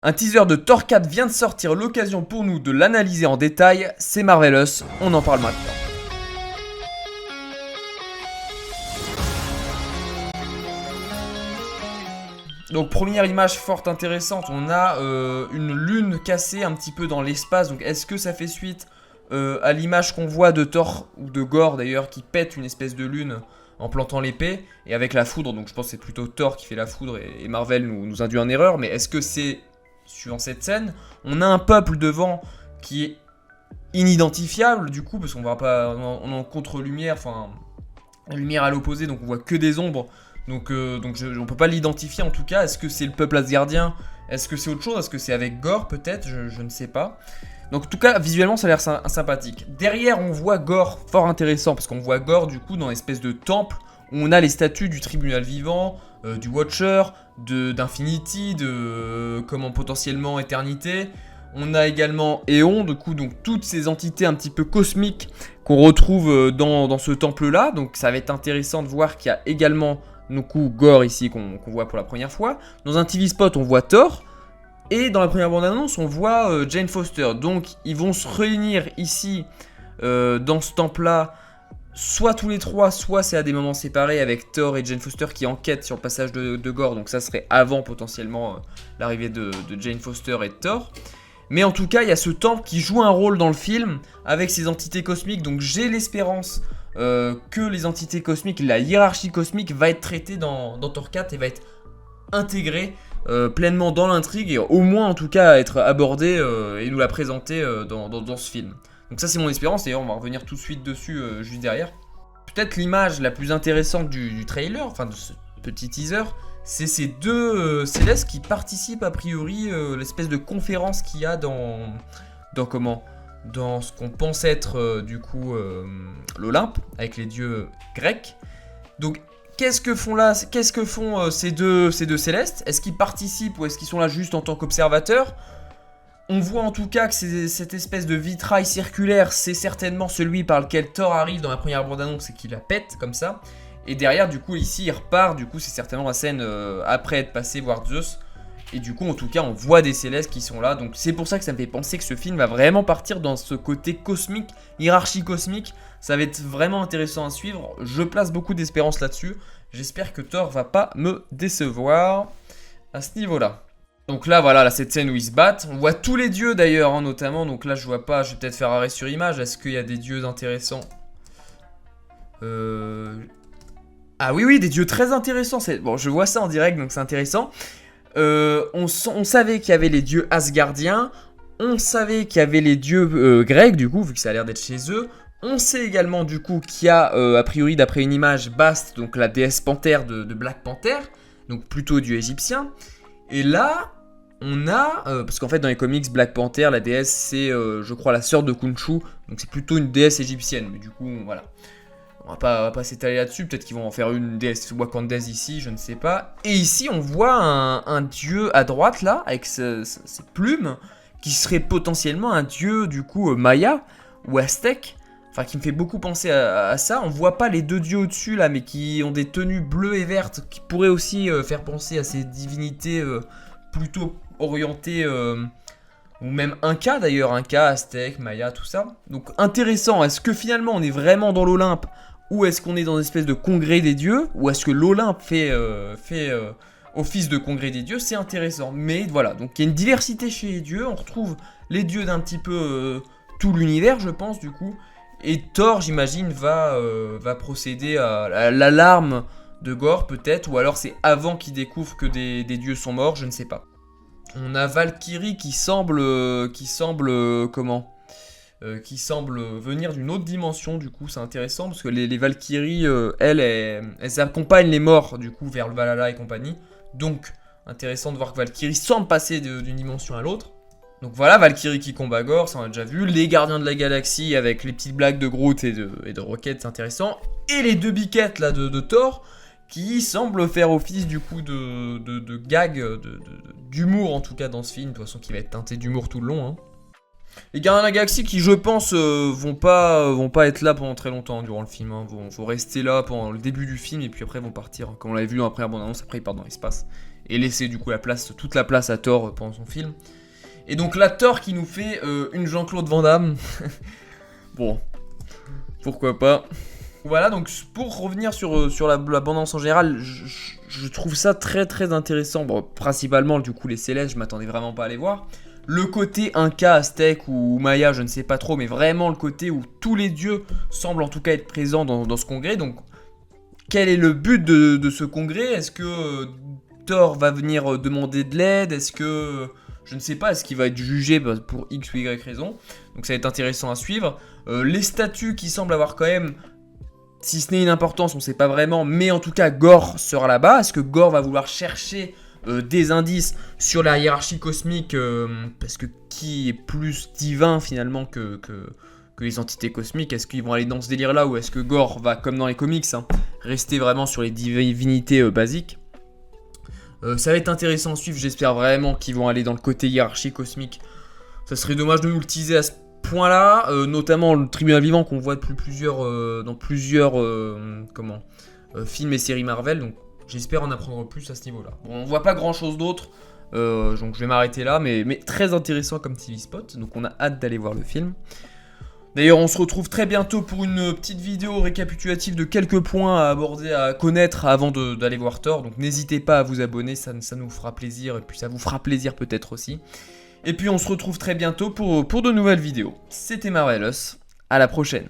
Un teaser de Thor 4 vient de sortir, l'occasion pour nous de l'analyser en détail, c'est Marvelous, on en parle maintenant. Donc première image fort intéressante, on a une lune cassée un petit peu dans l'espace, donc est-ce que ça fait suite à l'image qu'on voit de Thor, ou de Gore d'ailleurs, qui pète une espèce de lune en plantant l'épée, et avec la foudre, donc je pense que c'est plutôt Thor qui fait la foudre, et Marvel nous induit en erreur, mais est-ce que c'est, suivant cette scène, on a un peuple devant qui est inidentifiable du coup, parce qu'on voit pas, on est en contre-lumière, enfin, la lumière à l'opposé, donc on voit que des ombres, donc on peut pas l'identifier en tout cas. Est-ce que c'est le peuple asgardien? Est-ce que c'est autre chose? Est-ce que c'est avec Gore peut-être? Je ne sais pas. Donc en tout cas, visuellement ça a l'air sympathique. Derrière on voit Gore, fort intéressant, parce qu'on voit Gore du coup dans l'espèce de temple, où on a les statues du tribunal vivant, du Watcher, d'Infinity, de comment potentiellement Éternité. On a également Eon, du coup, donc toutes ces entités un petit peu cosmiques qu'on retrouve dans ce temple-là. Donc ça va être intéressant de voir qu'il y a également, du coup, Gore ici qu'on voit pour la première fois. Dans un TV spot, on voit Thor. Et dans la première bande-annonce, on voit Jane Foster. Donc ils vont se réunir ici, dans ce temple-là, soit tous les trois, soit c'est à des moments séparés avec Thor et Jane Foster qui enquêtent sur le passage de Gore. Donc ça serait avant potentiellement l'arrivée de Jane Foster et de Thor. Mais en tout cas, il y a ce temple qui joue un rôle dans le film avec ces entités cosmiques. Donc j'ai l'espérance que les entités cosmiques, la hiérarchie cosmique va être traitée dans Thor 4 et va être intégrée pleinement dans l'intrigue, et au moins en tout cas être abordée et nous la présenter dans ce film. Donc ça c'est mon espérance, et on va revenir tout de suite dessus juste derrière. Peut-être l'image la plus intéressante du trailer, enfin de ce petit teaser, c'est ces deux célestes qui participent a priori l'espèce de conférence qu'il y a dans ce qu'on pense être du coup l'Olympe avec les dieux grecs. Donc qu'est-ce que font ces deux célestes? Est-ce qu'ils participent ou est-ce qu'ils sont là juste en tant qu'observateurs? On voit en tout cas que cette espèce de vitrail circulaire, c'est certainement celui par lequel Thor arrive dans la première bande-annonce et qu'il la pète comme ça. Et derrière, du coup, ici, il repart. Du coup, c'est certainement la scène après être passé voir Zeus. Et du coup, en tout cas, on voit des célestes qui sont là. Donc, c'est pour ça que ça me fait penser que ce film va vraiment partir dans ce côté cosmique, hiérarchie cosmique. Ça va être vraiment intéressant à suivre. Je place beaucoup d'espérance là-dessus. J'espère que Thor va pas me décevoir à ce niveau-là. Donc là, voilà, là, cette scène où ils se battent. On voit tous les dieux d'ailleurs, hein, notamment. Donc là, je vois pas. Je vais peut-être faire arrêt sur image. Est-ce qu'il y a des dieux intéressants? Ah oui, des dieux très intéressants. Bon, je vois ça en direct, donc c'est intéressant. On savait qu'il y avait les dieux asgardiens. On savait qu'il y avait les dieux grecs, du coup, vu que ça a l'air d'être chez eux. On sait également, du coup, qu'il y a, a priori, d'après une image, Bast, donc la déesse panthère de Black Panther. Donc plutôt dieu égyptien. Et là, on a... parce qu'en fait, dans les comics, Black Panther, la déesse, c'est, je crois, la sœur de Khonshu. Donc c'est plutôt une déesse égyptienne. Mais du coup, voilà. On va pas s'étaler là-dessus, peut-être qu'ils vont en faire une déesse wakandaise ici, je ne sais pas. Et ici, on voit un dieu à droite, là, avec ses plumes, qui serait potentiellement un dieu, du coup, maya, ou aztèque. Enfin, qui me fait beaucoup penser à ça. On voit pas les deux dieux au-dessus, là, mais qui ont des tenues bleues et vertes, qui pourraient aussi faire penser à ces divinités plutôt orientées... ou même Inca d'ailleurs, Inca, aztèque, maya, tout ça. Donc intéressant, est-ce que finalement on est vraiment dans l'Olympe? Ou est-ce qu'on est dans une espèce de congrès des dieux? Ou est-ce que l'Olympe fait office de congrès des dieux? C'est intéressant. Mais voilà, donc il y a une diversité chez les dieux. On retrouve les dieux d'un petit peu tout l'univers, je pense, du coup. Et Thor, j'imagine, va procéder à l'alarme de Gore, peut-être. Ou alors c'est avant qu'il découvre que des dieux sont morts, je ne sais pas. On a Valkyrie qui semble venir d'une autre dimension, du coup c'est intéressant parce que les Valkyries, elles accompagnent les morts du coup vers le Valhalla et compagnie. Donc intéressant de voir que Valkyrie semble passer d'une dimension à l'autre. Donc voilà, Valkyrie qui combat Gore, ça on a déjà vu. Les Gardiens de la Galaxie avec les petites blagues de Groot et de Rocket, c'est intéressant. Et les deux biquettes là de Thor qui semblent faire office du coup de gag, d'humour en tout cas dans ce film, de toute façon qui va être teinté d'humour tout le long. Hein. Les Gardiens de la Galaxie qui je pense vont pas être là pendant très longtemps durant le film, hein. vont rester là pendant le début du film et puis après vont partir, comme on l'avait vu dans la première bande-annonce, après ils partent dans l'espace et laisser du coup toute la place à Thor pendant son film. Et donc là, Thor qui nous fait une Jean-Claude Van Damme. Bon, pourquoi pas. Voilà, donc pour revenir sur la bande-annonce en général, je trouve ça très très intéressant. Bon, principalement du coup les Célestes, je m'attendais vraiment pas à les voir. Le côté Inca, Aztèque ou Maya, je ne sais pas trop, mais vraiment le côté où tous les dieux semblent en tout cas être présents dans ce congrès. Donc, quel est le but de ce congrès? Est-ce que Thor va venir demander de l'aide? Est-ce que, je ne sais pas, est-ce qu'il va être jugé pour X ou Y raison? Donc ça va être intéressant à suivre. Les statues qui semblent avoir quand même, si ce n'est une importance, on ne sait pas vraiment, mais en tout cas Gorr sera là-bas. Est-ce que Gorr va vouloir chercher des indices sur la hiérarchie cosmique, parce que qui est plus divin finalement que les entités cosmiques? Est-ce qu'ils vont aller dans ce délire là, ou est-ce que Gorr va, comme dans les comics, rester vraiment sur les divinités basiques? Ça va être intéressant à suivre, j'espère vraiment qu'ils vont aller dans le côté hiérarchie cosmique. Ça serait dommage de nous le teaser à ce point là, notamment le tribunal vivant qu'on voit dans plusieurs films et séries Marvel, donc j'espère en apprendre plus à ce niveau-là. Bon, on voit pas grand-chose d'autre, donc je vais m'arrêter là, mais très intéressant comme TV spot, donc on a hâte d'aller voir le film. D'ailleurs, on se retrouve très bientôt pour une petite vidéo récapitulative de quelques points à aborder, à connaître avant d'aller voir Thor, donc n'hésitez pas à vous abonner, ça nous fera plaisir, et puis ça vous fera plaisir peut-être aussi. Et puis on se retrouve très bientôt pour de nouvelles vidéos. C'était Marvelous, à la prochaine.